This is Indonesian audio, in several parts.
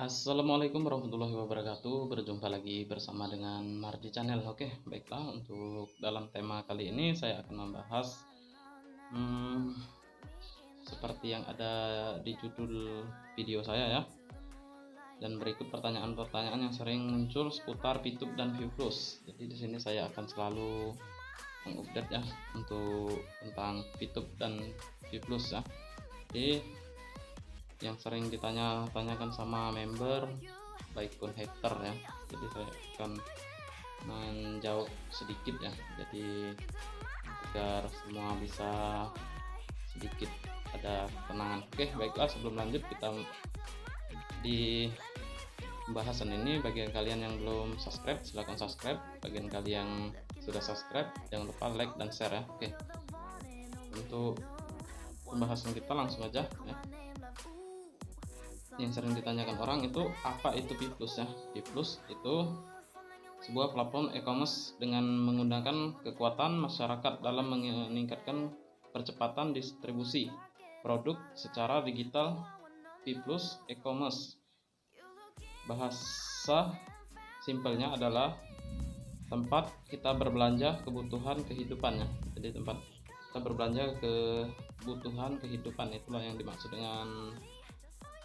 Assalamualaikum warahmatullahi wabarakatuh. Berjumpa lagi bersama dengan Mardi Channel. Oke, baiklah, untuk dalam tema kali ini saya akan membahas seperti yang ada di judul video saya ya. Dan berikut pertanyaan-pertanyaan yang sering muncul seputar PTube dan ViewPlus. Jadi di sini saya akan selalu mengupdate ya untuk tentang PTube dan ViewPlus ya. Jadi yang sering ditanya-tanyakan sama member baik pun hater ya, jadi saya akan menjawab sedikit ya, jadi agar semua bisa sedikit ada ketenangan. Oke, baiklah, sebelum lanjut kita di pembahasan ini, bagian kalian yang belum subscribe silahkan subscribe, bagian kalian yang sudah subscribe jangan lupa like dan share ya. Oke, untuk pembahasan kita langsung aja ya. Yang sering ditanyakan orang itu apa itu ViewPlus ya. ViewPlus itu sebuah platform e-commerce dengan menggunakan kekuatan masyarakat dalam meningkatkan percepatan distribusi produk secara digital. ViewPlus e-commerce, bahasa simpelnya adalah tempat kita berbelanja kebutuhan kehidupannya. Jadi tempat kita berbelanja kebutuhan kehidupan, itulah yang dimaksud dengan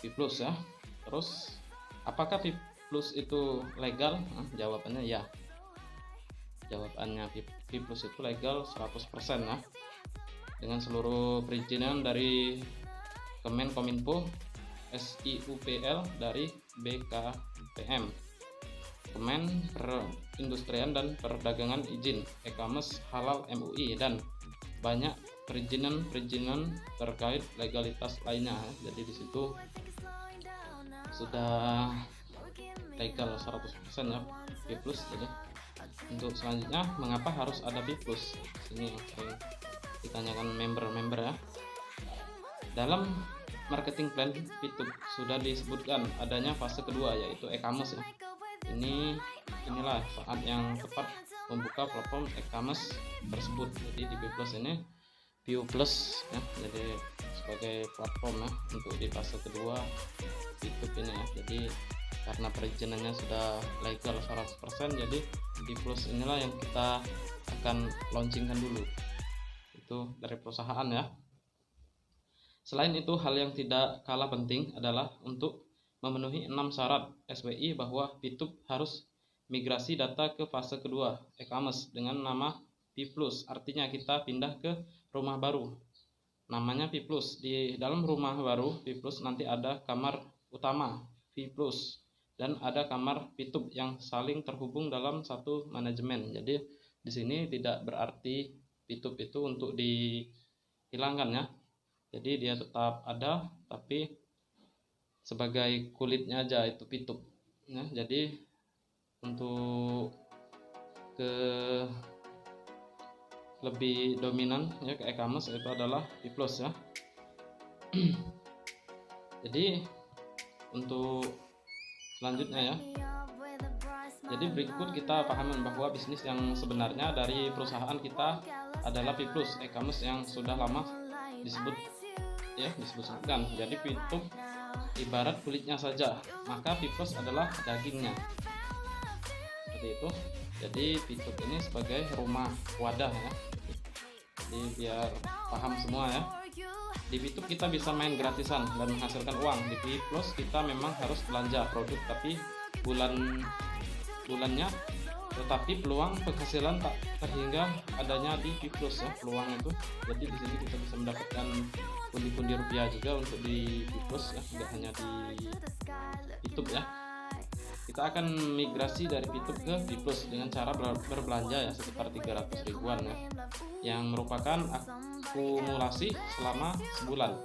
ViewPlus ya. Terus apakah ViewPlus itu legal? Jawabannya ya. Jawabannya ViewPlus itu legal 100% ya. Dengan seluruh perizinan dari Kemenkominfo, SIUPL dari BKPM, Kemen Perindustrian dan Perdagangan, izin e-commerce halal MUI, dan banyak perizinan terkait legalitas lainnya. Jadi di situ sudah legal 100% ya ViewPlus. Jadi untuk selanjutnya, mengapa harus ada ViewPlus? Ini yang sering ditanyakan member ya. Dalam marketing plan PTube sudah disebutkan adanya fase kedua, yaitu e-commerce ya. Inilah saat yang tepat membuka platform e-commerce tersebut. Jadi di ViewPlus ya, jadi sebagai platform ya untuk di fase kedua PTube ini ya. Jadi karena perizinannya sudah legal 100%, jadi ViewPlus inilah yang kita akan launchingkan dulu, itu dari perusahaan ya. Selain itu, hal yang tidak kalah penting adalah untuk memenuhi 6 syarat SWI bahwa PTube harus migrasi data ke fase kedua e-commerce dengan nama ViewPlus. Artinya kita pindah ke rumah baru, namanya ViewPlus. Di dalam rumah baru ViewPlus nanti ada kamar utama ViewPlus dan ada kamar PTube yang saling terhubung dalam satu manajemen. Jadi di sini tidak berarti PTube itu untuk dihilangkan ya. Jadi dia tetap ada, tapi sebagai kulitnya aja itu PTube ya. Jadi untuk lebih dominan ya ke e-commerce itu adalah ViewPlus ya. Jadi untuk selanjutnya ya, jadi berikut kita pahami bahwa bisnis yang sebenarnya dari perusahaan kita adalah ViewPlus e-commerce yang sudah lama disebutkan. Jadi PTube ibarat kulitnya saja, maka ViewPlus adalah dagingnya, seperti itu. Jadi PTube ini sebagai rumah wadah ya. Jadi biar paham semua ya, di PTube kita bisa main gratisan dan menghasilkan uang. Di ViewPlus kita memang harus belanja produk tapi bulannya, tetapi peluang penghasilan tak terhingga adanya di ViewPlus ya, peluang itu. Jadi di sini kita bisa mendapatkan pundi-pundi rupiah juga untuk di ViewPlus ya, tidak hanya di PTube ya. Kita akan migrasi dari PTube ke ViewPlus dengan cara berbelanja ya, sekitar 300 ribuan ya, yang merupakan akumulasi selama sebulan.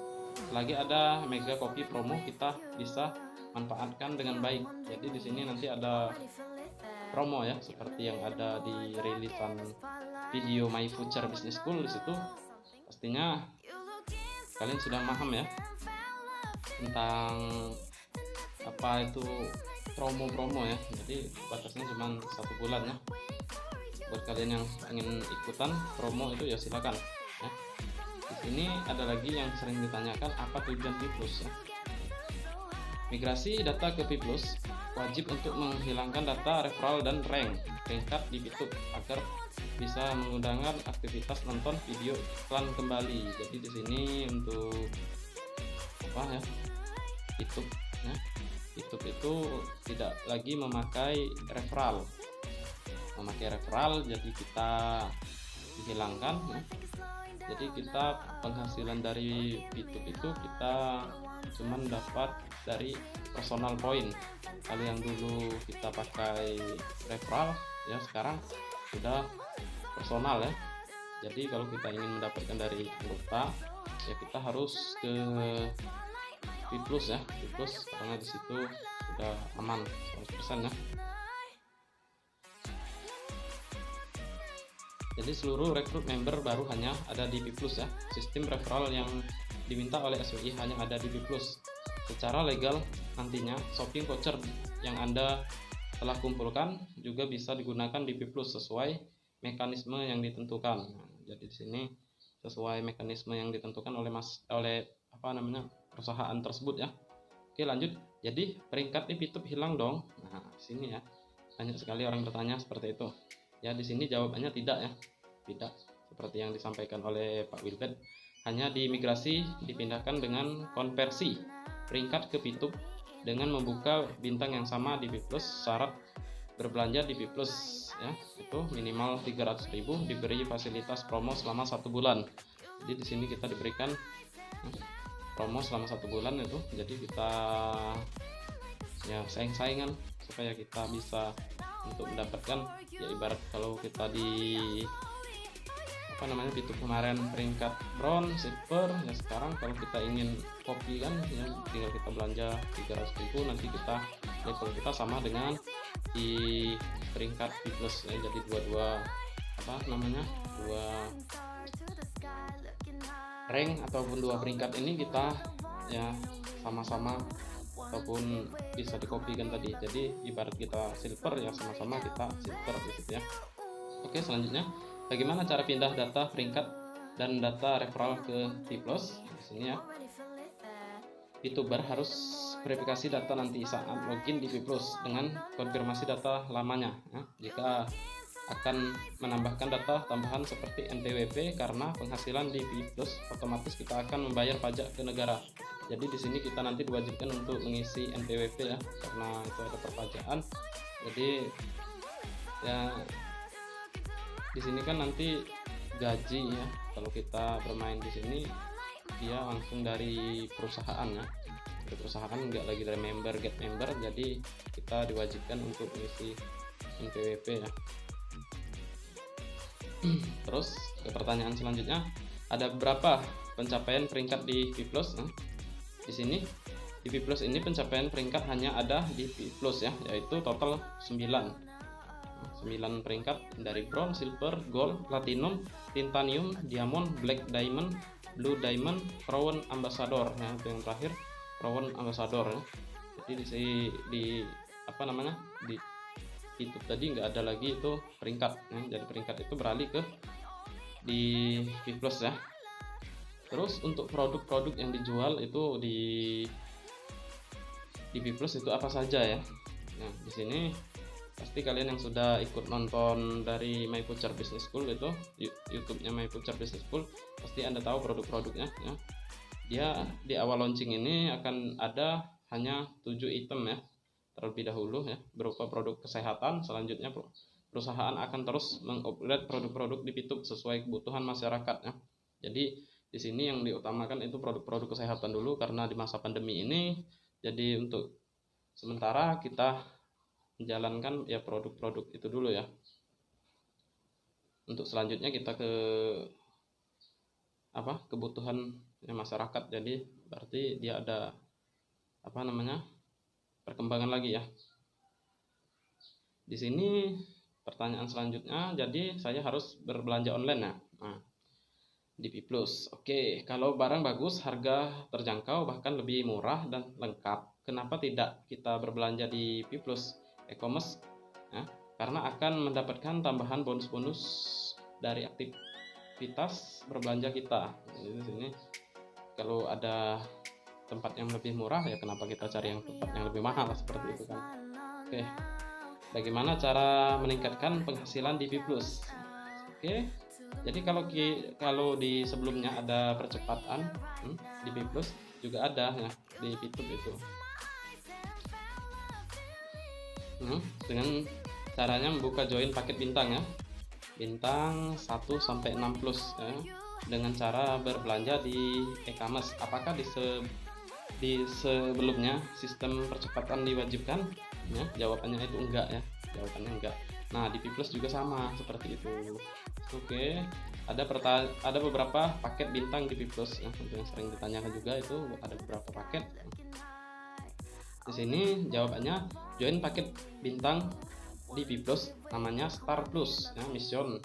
Lagi ada mega copy promo, kita bisa manfaatkan dengan baik. Jadi di sini nanti ada promo ya, seperti yang ada di rilisan video My Future Business School. Di situ pastinya kalian sudah paham ya tentang apa itu promo ya. Jadi batasnya cuma 1 bulan ya. Buat kalian yang ingin ikutan promo itu ya silakan ya. Di sini ada lagi yang sering ditanyakan, apa tujuan ViewPlus ya. Migrasi data ke P+, wajib untuk menghilangkan data referral dan rank peringkat di Pitup agar bisa menggunakan aktivitas nonton video iklan kembali. Jadi di sini untuk apa ya? Pitup ya. Pitup itu tidak lagi memakai referral. Jadi kita dihilangkan ya. Jadi kita penghasilan dari Pitup itu kita cuman dapat dari personal point. Kalau yang dulu kita pakai referral ya, sekarang sudah personal ya. Jadi kalau kita ingin mendapatkan dari anggota ya kita harus ke P+ ya, P+ karena di situ sudah aman 100% ya. Jadi seluruh rekrut member baru hanya ada di P+ ya. Sistem referral yang diminta oleh SWI hanya ada di P+. Secara legal nantinya shopping voucher yang Anda telah kumpulkan juga bisa digunakan di P+ sesuai mekanisme yang ditentukan. Nah, jadi di sini sesuai mekanisme yang ditentukan oleh perusahaan tersebut ya. Oke, lanjut. Jadi peringkat di Pitup hilang dong. Nah, di sini ya. Banyak sekali orang bertanya seperti itu. Ya, di sini jawabannya tidak ya. Tidak seperti yang disampaikan oleh Pak Wilbert. Hanya dimigrasi dipindahkan dengan konversi peringkat ke Pitup dengan membuka bintang yang sama di P+. Syarat berbelanja di P+ ya, itu minimal 300.000, diberi fasilitas promo selama 1 bulan. Jadi di sini kita diberikan promo selama 1 bulan itu. Jadi kita ya saing-saingan supaya kita bisa untuk mendapatkan ya, ibarat kalau kita di Pitup kemarin peringkat bronze, silver ya, sekarang kalau kita ingin kopi kan ya tinggal kita belanja 300.000, nanti kita level kita sama dengan di peringkat P+ ya. Jadi dua rank ataupun 2 peringkat ini kita ya sama-sama ataupun bisa dikopikan tadi. Jadi ibarat kita silver ya sama-sama kita silver di situ ya. Oke, selanjutnya bagaimana cara pindah data peringkat dan data referral ke P+. Di sini ya. Pituber harus verifikasi data nanti saat login di P+ dengan konfirmasi data lamanya ya. Jika akan menambahkan data tambahan seperti NPWP karena penghasilan di P+, otomatis kita akan membayar pajak ke negara. Jadi di sini kita nanti diwajibkan untuk mengisi NPWP ya, karena itu ada perpajakan. Jadi ya di sini kan nanti gaji ya, kalau kita bermain di sini dia langsung dari perusahaan ya. Dari perusahaan, nggak lagi dari get member, jadi kita diwajibkan untuk mengisi NPWP ya. Terus ke pertanyaan selanjutnya, ada berapa pencapaian peringkat di P+? Di sini di P+ ini pencapaian peringkat hanya ada di P+ ya, yaitu total 9 peringkat dari bronze, silver, gold, platinum, titanium, diamond, black diamond, blue diamond, crown ambassador ya, itu yang terakhir crown ambassador ya. Jadi di Pitup tadi nggak ada lagi itu peringkat ya. Jadi peringkat itu beralih ke di P+ ya. Terus untuk produk-produk yang dijual itu di P+ itu apa saja ya. Nah, di sini pasti kalian yang sudah ikut nonton dari My Voucher Business School itu YouTube-nya My Voucher Business School, pasti Anda tahu produk-produknya ya. Dia di awal launching ini akan ada hanya 7 item ya terlebih dahulu ya, berupa produk kesehatan. Selanjutnya perusahaan akan terus mengupgrade produk-produk di Pitup sesuai kebutuhan masyarakat ya. Jadi di sini yang diutamakan itu produk-produk kesehatan dulu karena di masa pandemi ini. Jadi untuk sementara kita menjalankan ya produk-produk itu dulu ya. Untuk selanjutnya kita ke kebutuhan masyarakat. Jadi berarti dia ada perkembangan lagi ya. Di sini pertanyaan selanjutnya, jadi saya harus berbelanja online ya. Nah, di P+. Oke, kalau barang bagus, harga terjangkau bahkan lebih murah dan lengkap, kenapa tidak kita berbelanja di P+ e-commerce ya? Karena akan mendapatkan tambahan bonus-bonus dari aktivitas berbelanja kita. Jadi di sini kalau ada tempat yang lebih murah, ya kenapa kita cari yang tempat yang lebih mahal, seperti itu kan. Oke, bagaimana cara meningkatkan penghasilan di B+. Oke, jadi kalau di sebelumnya ada percepatan di B+ juga ada ya di YouTube itu. Dengan caranya membuka join paket bintang ya, bintang 1 sampai 6 plus ya, dengan cara berbelanja di e-commerce. Apakah di sebelumnya sistem percepatan diwajibkan? Ya, jawabannya itu enggak ya, jawabannya enggak. Nah, di P+ juga sama seperti itu. Oke, ada beberapa paket bintang di P+ ya, yang sering ditanyakan juga, itu ada beberapa paket. Di sini jawabannya join paket bintang di P+ namanya Star Plus ya, mission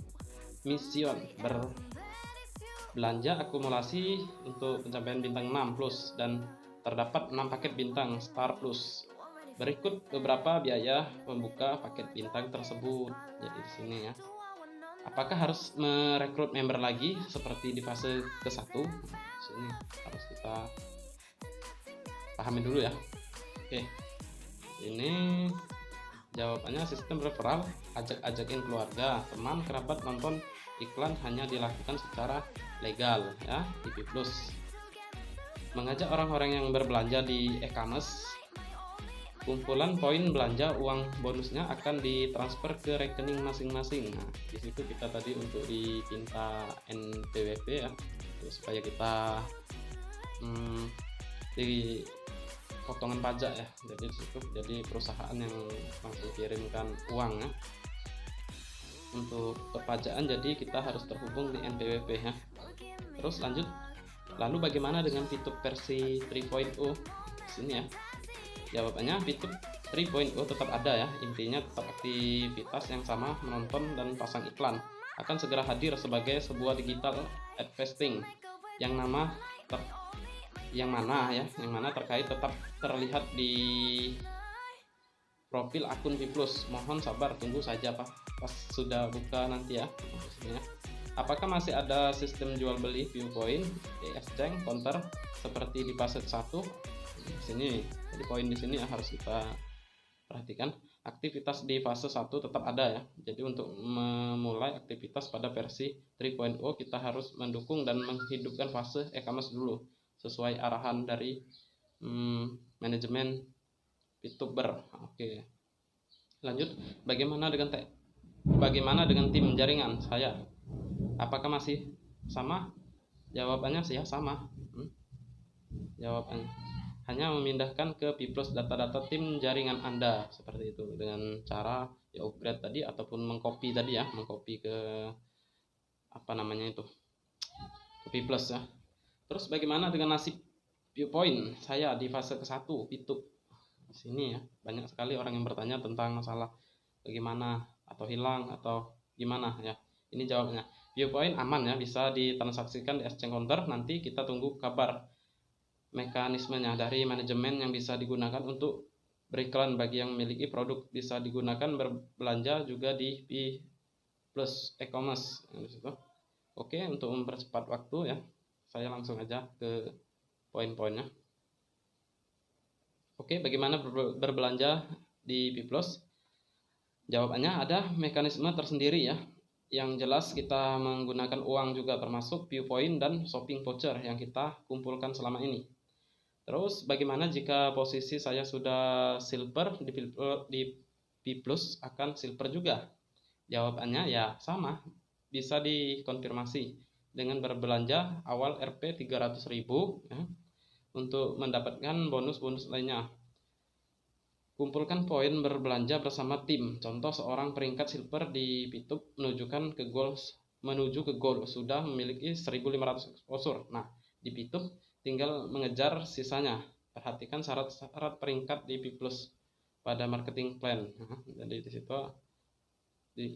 berbelanja akumulasi untuk pencapaian bintang 6 plus dan terdapat 6 paket bintang Star Plus. Berikut beberapa biaya membuka paket bintang tersebut. Jadi di sini ya. Apakah harus merekrut member lagi seperti di fase ke-1? Sini harus kita pahami dulu ya. Oke. Ini jawabannya sistem referral, ajak-ajakin keluarga, teman, kerabat nonton iklan hanya dilakukan secara legal ya di P+. Mengajak orang-orang yang berbelanja di e-commerce, kumpulan poin belanja uang bonusnya akan ditransfer ke rekening masing-masing. Nah, di situ kita tadi untuk dipinta NPWP ya, supaya kita di potongan pajak ya. Jadi di situ jadi perusahaan yang langsung kirimkan uang ya untuk perpajakan, jadi kita harus terhubung di NPWP ya. Terus lanjut, lalu bagaimana dengan P2 versi 3.0 sini ya? Jawabannya P2 3.0 tetap ada ya, intinya tetap aktivitas yang sama, menonton dan pasang iklan akan segera hadir sebagai sebuah digital advertising yang mana terkait tetap terlihat di profil akun P+. Mohon sabar, tunggu saja pas sudah buka nanti ya. Maksudnya, apakah masih ada sistem jual beli viewpoint exchange counter seperti di fase 1? Sini, jadi poin di sini ya, harus kita perhatikan. Aktivitas di fase 1 tetap ada ya. Jadi untuk memulai aktivitas pada versi 3.0 kita harus mendukung dan menghidupkan fase e-commerce dulu sesuai arahan dari manajemen VTuber. Oke. Lanjut, bagaimana dengan tim jaringan saya? Apakah masih sama? Jawabannya sih ya sama. Jawabannya hanya memindahkan ke P+ data-data tim jaringan Anda seperti itu dengan cara ya upgrade tadi ataupun mengcopy tadi ya, mengcopy ke ke P+ ya. Terus bagaimana dengan nasib viewpoint saya di fase ke-1 P2? Di sini ya, banyak sekali orang yang bertanya tentang masalah bagaimana atau hilang atau gimana ya. Ini jawabnya. Viewpoint aman ya, bisa ditransaksikan di exchange counter. Nanti kita tunggu kabar mekanismenya dari manajemen yang bisa digunakan untuk beriklan bagi yang memiliki produk, bisa digunakan berbelanja juga di P+ e-commerce. Oke, untuk mempercepat waktu ya, saya langsung aja ke poin-poinnya. Oke, bagaimana berbelanja di P+? Jawabannya ada mekanisme tersendiri ya. Yang jelas kita menggunakan uang juga, termasuk viewpoint dan shopping voucher yang kita kumpulkan selama ini. Terus bagaimana jika posisi saya sudah silver di P+ akan silver juga? Jawabannya ya sama, bisa dikonfirmasi dengan berbelanja awal Rp 300.000 ya, untuk mendapatkan bonus-bonus lainnya. Kumpulkan poin berbelanja bersama tim. Contoh, seorang peringkat silver di P2 menuju ke gold sudah memiliki 1.500 exposure. Nah, di P2 tinggal mengejar sisanya. Perhatikan syarat-syarat peringkat di P+ pada marketing plan. Jadi di situ di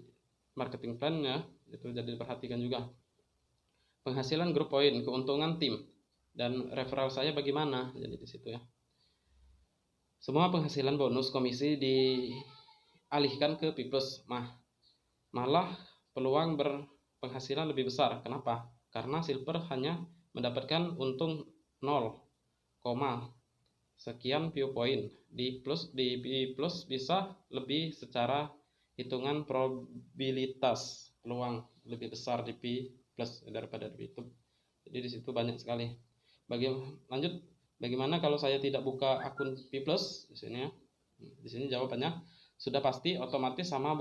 marketing plan ya, itu jadi diperhatikan juga. Penghasilan grup poin, keuntungan tim, dan referral saya bagaimana? Jadi di situ ya. Semua penghasilan bonus komisi dialihkan ke P+. Malah peluang berpenghasilan lebih besar. Kenapa? Karena silver hanya mendapatkan untung 0,001%. koma sekian viewpoint. Di P plus bisa lebih secara hitungan probabilitas peluang lebih besar di P plus daripada di YouTube. Jadi di situ banyak sekali. Lanjut, bagaimana kalau saya tidak buka akun P plus? Di sini ya. Di sini jawabannya sudah pasti otomatis sama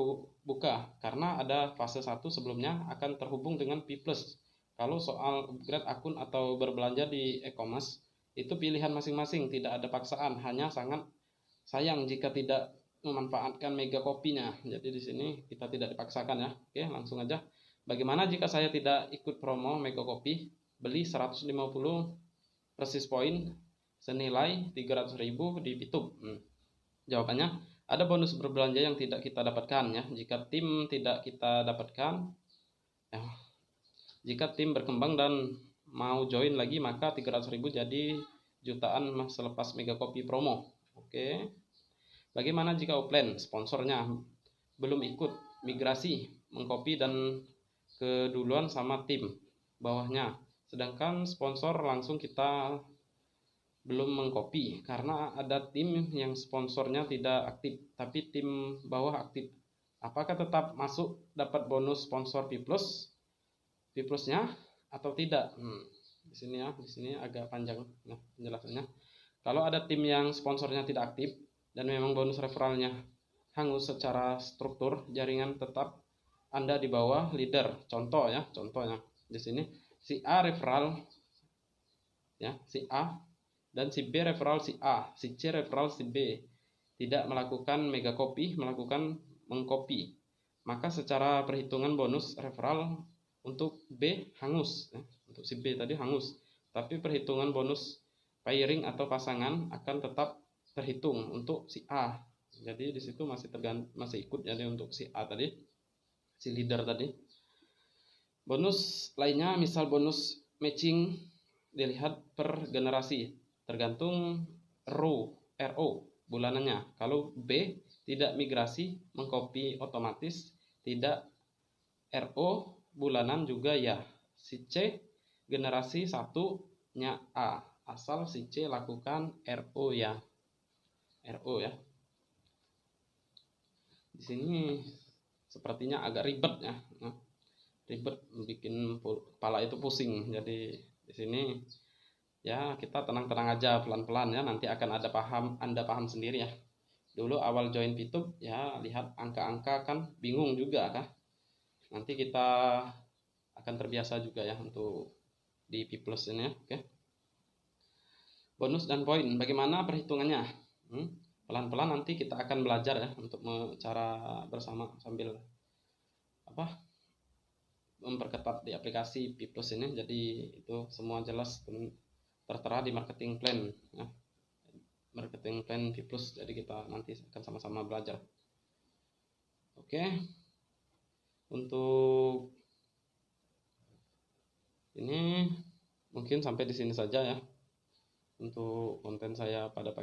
buka, karena ada fase 1 sebelumnya akan terhubung dengan P plus. Kalau soal upgrade akun atau berbelanja di e-commerce, itu pilihan masing-masing, tidak ada paksaan, hanya sangat sayang jika tidak memanfaatkan mega kopinya. Jadi di sini kita tidak dipaksakan ya. Oke, langsung aja. Bagaimana jika saya tidak ikut promo mega kopi, beli 150 persis point senilai 300.000 di YouTube? Jawabannya, ada bonus berbelanja yang tidak kita dapatkan ya. Jika tim tidak kita dapatkan, jika tim berkembang dan mau join lagi, maka 300.000 jadi jutaan selepas mega kopi promo. Oke. Bagaimana jika offline sponsornya belum ikut migrasi, mengcopy dan keduluan sama tim bawahnya, sedangkan sponsor langsung kita belum mengcopy karena ada tim yang sponsornya tidak aktif tapi tim bawah aktif, apakah tetap masuk dapat bonus sponsor P plusnya atau tidak? Di sini agak panjang nah penjelasannya. Kalau ada tim yang sponsornya tidak aktif dan memang bonus referralnya hangus secara struktur jaringan, tetap Anda di bawah leader. Contohnya di sini si A referral ya, si A, dan si B referral si A, si C referral si B, tidak melakukan mega copy, melakukan mengcopy, maka secara perhitungan bonus referral untuk B hangus ya. Untuk si B tadi hangus, tapi perhitungan bonus pairing atau pasangan akan tetap terhitung untuk si A. Jadi di situ masih ikut jadi untuk si A tadi, si leader tadi. Bonus lainnya misal bonus matching dilihat per generasi, tergantung RO bulanannya. Kalau B tidak migrasi mengcopy otomatis, tidak RO bulanan juga ya. Si C generasi 1-nya A, asal si C lakukan RO ya. Di sini sepertinya agak ribet ya. Ribet, bikin kepala itu pusing. Jadi di sini ya kita tenang-tenang aja, pelan-pelan ya, nanti akan Anda paham sendiri ya. Dulu awal join YouTube ya, lihat angka-angka kan bingung juga kah. Nanti kita akan terbiasa juga ya untuk di P plus ini ya. Oke. Bonus dan poin, bagaimana perhitungannya? Pelan-pelan nanti kita akan belajar ya untuk cara bersama sambil memperketat di aplikasi P plus ini. Jadi itu semua jelas tertera di marketing plan ya. Marketing plan P plus, jadi kita nanti akan sama-sama belajar. Oke. Untuk ini mungkin sampai di sini saja ya untuk konten saya pada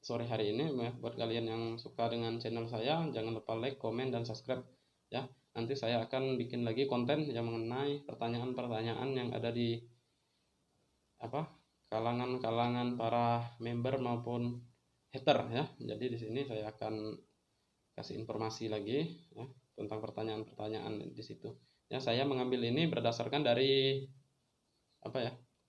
sore hari ini ya. Buat kalian yang suka dengan channel saya, jangan lupa like, komen, dan subscribe ya. Nanti saya akan bikin lagi konten yang mengenai pertanyaan-pertanyaan yang ada di kalangan para member maupun hater ya. Jadi di sini saya akan kasih informasi lagi ya tentang pertanyaan-pertanyaan di situ. Ya, saya mengambil ini berdasarkan dari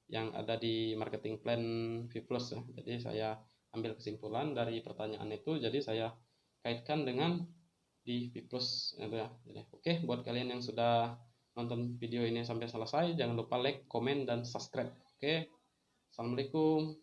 yang ada di marketing plan V plus ya. Jadi saya ambil kesimpulan dari pertanyaan itu, jadi saya kaitkan dengan di V plus ya. Jadi, oke, buat kalian yang sudah nonton video ini sampai selesai, jangan lupa like, komen, dan subscribe. Oke. Assalamualaikum.